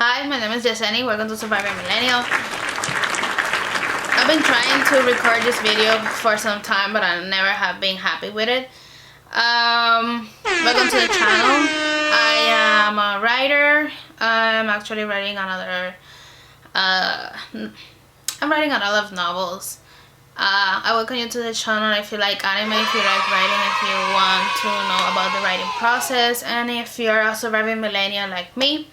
Hi, my name is Jezeny. Welcome to Surviving Millennial. I've been trying to record this video for some time, but I never have been happy with it. Welcome to the channel. I am a writer. I'm actually writing another I'm writing a lot of novels. I welcome you to the channel if you like anime, if you like writing, if you want to know about the writing process, and if you're a surviving millennial like me.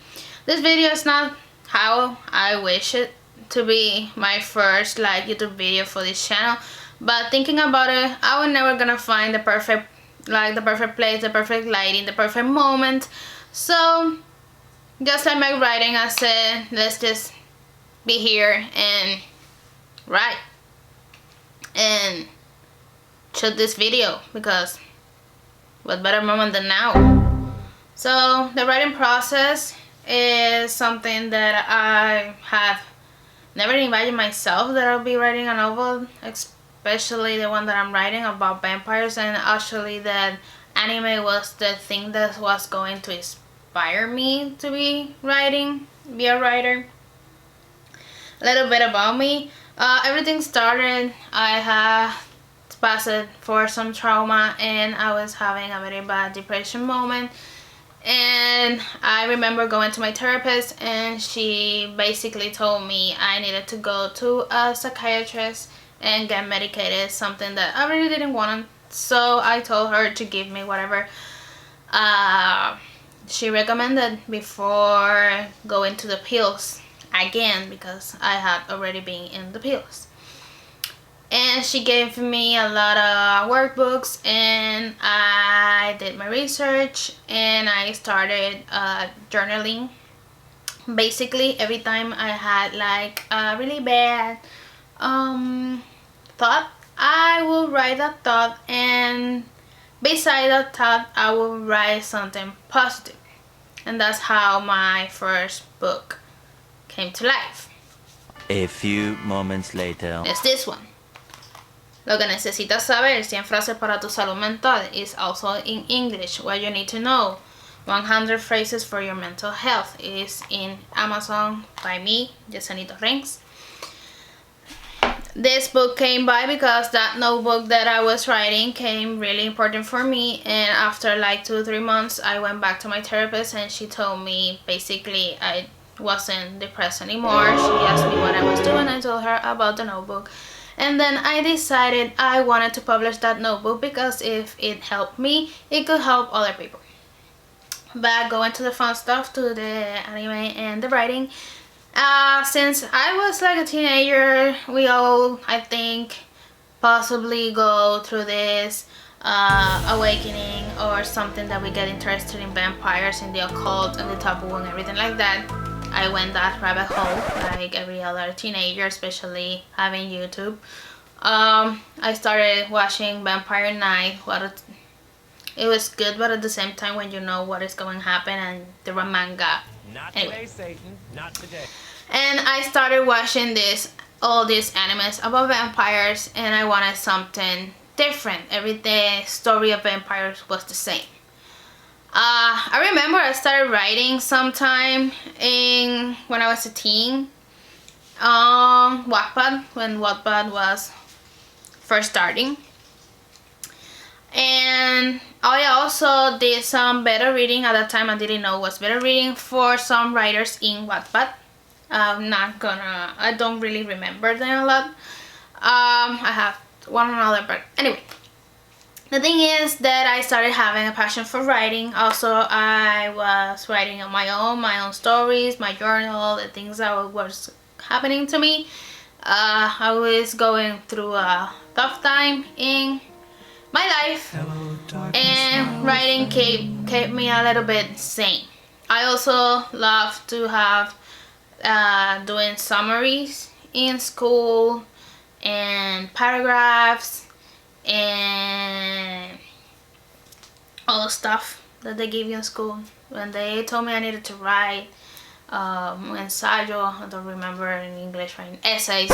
This video is not how I wish it to be my first YouTube video for this channel, but thinking about it, I was never gonna find the perfect place, the perfect lighting, the perfect moment. So just like my writing, I said, let's just be here and write and shoot this video, because what better moment than now. So the writing process is something that I have never imagined myself that I'll be writing a novel, especially the one that I'm writing about vampires, and actually that anime was the thing that was going to inspire me to be a writer. A little bit about me. Everything started, I had passed for some trauma and I was having a very bad depression moment, and I remember going to my therapist, and she basically told me I needed to go to a psychiatrist and get medicated, something that I really didn't want. So I told her to give me whatever she recommended before going to the pills again, because I had already been in the pills. And she gave me a lot of workbooks, and I did my research and I started journaling. Basically every time I had like a really bad thought, I will write that thought, and beside that thought I will write something positive. And that's how my first book came to life. A few moments later. It's this one. Lo que necesitas saber, 100 frases para tu salud mental, is also in English. What you need to know, 100 phrases for your mental health, is in Amazon by me, Jezeny. This book came by because that notebook that I was writing came really important for me, and after like 2-3 months I went back to my therapist, and she told me basically I wasn't depressed anymore. She asked me what I was doing. I told her about the notebook, and then I decided I wanted to publish that notebook because if it helped me, it could help other people. But going to the fun stuff, to the anime and the writing, since I was like a teenager, we all, I think, possibly go through this awakening or something that we get interested in vampires, in the occult and the taboo and everything like that. I went that rabbit hole like every other teenager, especially having YouTube. I started watching Vampire Night. It was good, but at the same time, when you know what is going to happen, and the manga. Not anyway. today, Satan. Not today. And I started watching all these animes about vampires, and I wanted something different. Every day story of vampires was the same. I remember I started writing sometime when I was a teen, Wattpad, when Wattpad was first starting. And I also did some beta reading. At that time I didn't know what's beta reading for some writers in Wattpad. I don't really remember them a lot. I have one another, but anyway. The thing is that I started having a passion for writing. Also, I was writing on my own stories, my journal, the things that was happening to me. I was going through a tough time in my life, and writing kept me a little bit sane. I also love to have doing summaries in school and paragraphs and all the stuff that they give you in school. When they told me I needed to write ensayo, I don't remember in English, right? Essays.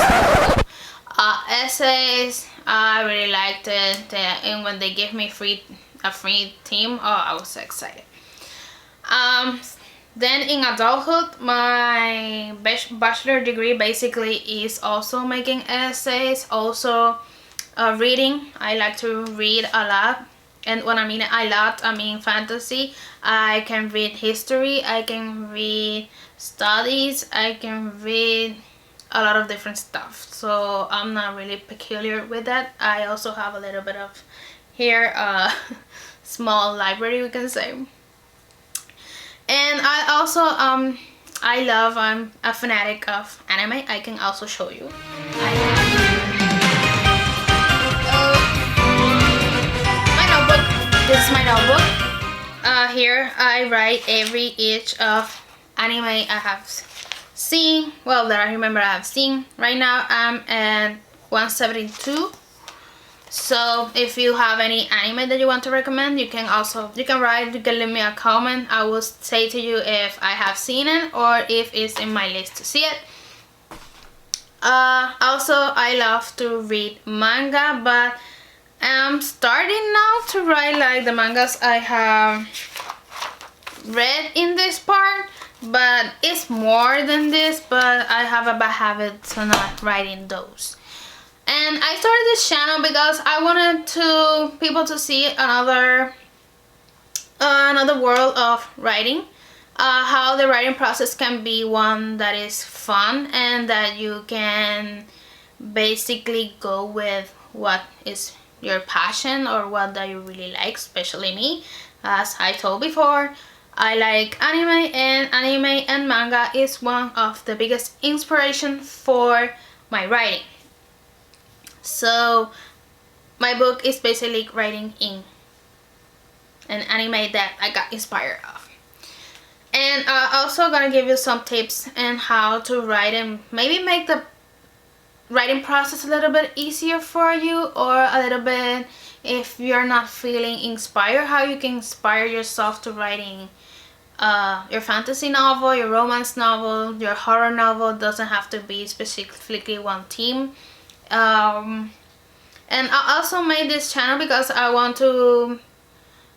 Essays, I really liked it, and when they gave me a free theme, oh, I was so excited. Then in adulthood, my bachelor degree basically is also making essays, also reading. I like to read a lot, and when I mean a lot, I mean fantasy. I can read history, I can read studies, I can read a lot of different stuff, so I'm not really peculiar with that. I also have a little bit of here small library, we can say. And I also I'm a fanatic of anime. I can also show you. My notebook. This is my notebook. Here I write each of anime I have seen. Well, that I remember I have seen. Right now I'm at 172. So if you have any anime that you want to recommend, you can write, you can leave me a comment. I will say to you if I have seen it or if it's in my list to see it. Also, I love to read manga, but I'm starting now to write like the mangas I have read in this part, but it's more than this, but I have a bad habit to not writing those. And I started this channel because I wanted people to see another world of writing, how the writing process can be one that is fun and that you can basically go with what is your passion or what that you really like. Especially me, as I told before, I like anime and manga is one of the biggest inspiration for my writing. So my book is basically writing in an anime that I got inspired of. And also gonna give you some tips on how to write and maybe make the writing process a little bit easier for you, or a little bit, if you're not feeling inspired, how you can inspire yourself to writing your fantasy novel, your romance novel, your horror novel. Doesn't have to be specifically one theme. And I also made this channel because I want to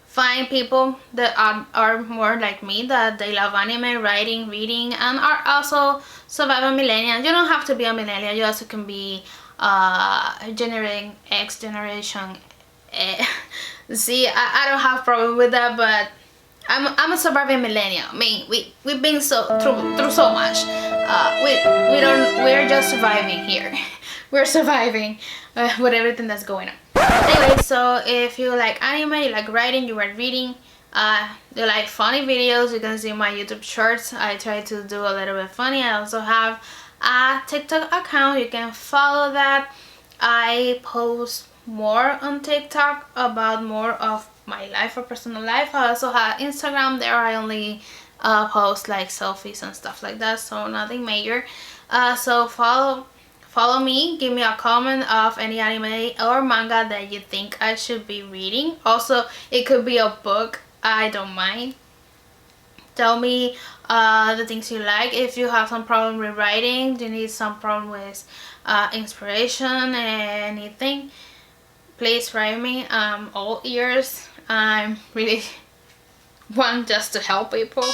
find people that are more like me, that they love anime, writing, reading, and are also surviving millennial. You don't have to be a millennial, you also can be Generation X, Generation Z. I don't have problem with that, but I'm a surviving millennial. I mean, we've been through so much. We're just surviving here. We're surviving with everything that's going on. Anyway, so if you like anime, you like writing, you like reading, you like funny videos, you can see my YouTube shorts. I try to do a little bit funny. I also have a TikTok account. You can follow that. I post more on TikTok about more of my life or personal life. I also have Instagram. There I only post like selfies and stuff like that, so nothing major. So follow me, give me a comment of any anime or manga that you think I should be reading. Also, it could be a book, I don't mind. Tell me the things you like. If you have some problem with writing, you need some problem with inspiration, anything, please write me. I'm all ears. I'm really want just to help people.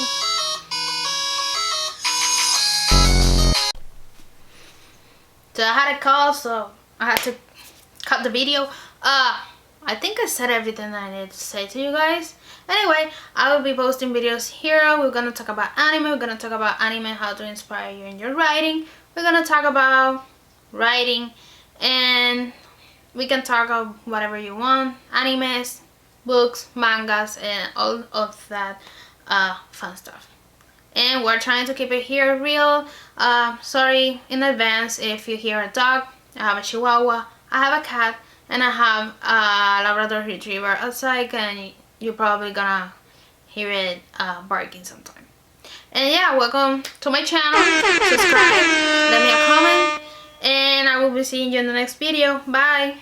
So I had a call, so I had to cut the video. I think I said everything I needed to say to you guys. Anyway, I will be posting videos here. We're gonna talk about anime. We're gonna talk about anime, how to inspire you in your writing. We're gonna talk about writing, and we can talk about whatever you want. Animes, books, mangas, and all of that fun stuff. And we're trying to keep it here real. Sorry in advance if you hear a dog. I have a chihuahua, I have a cat, and I have a Labrador retriever outside, and you're probably gonna hear it barking sometime. And yeah, welcome to my channel. Subscribe, let me a comment, and I will be seeing you in the next video. Bye!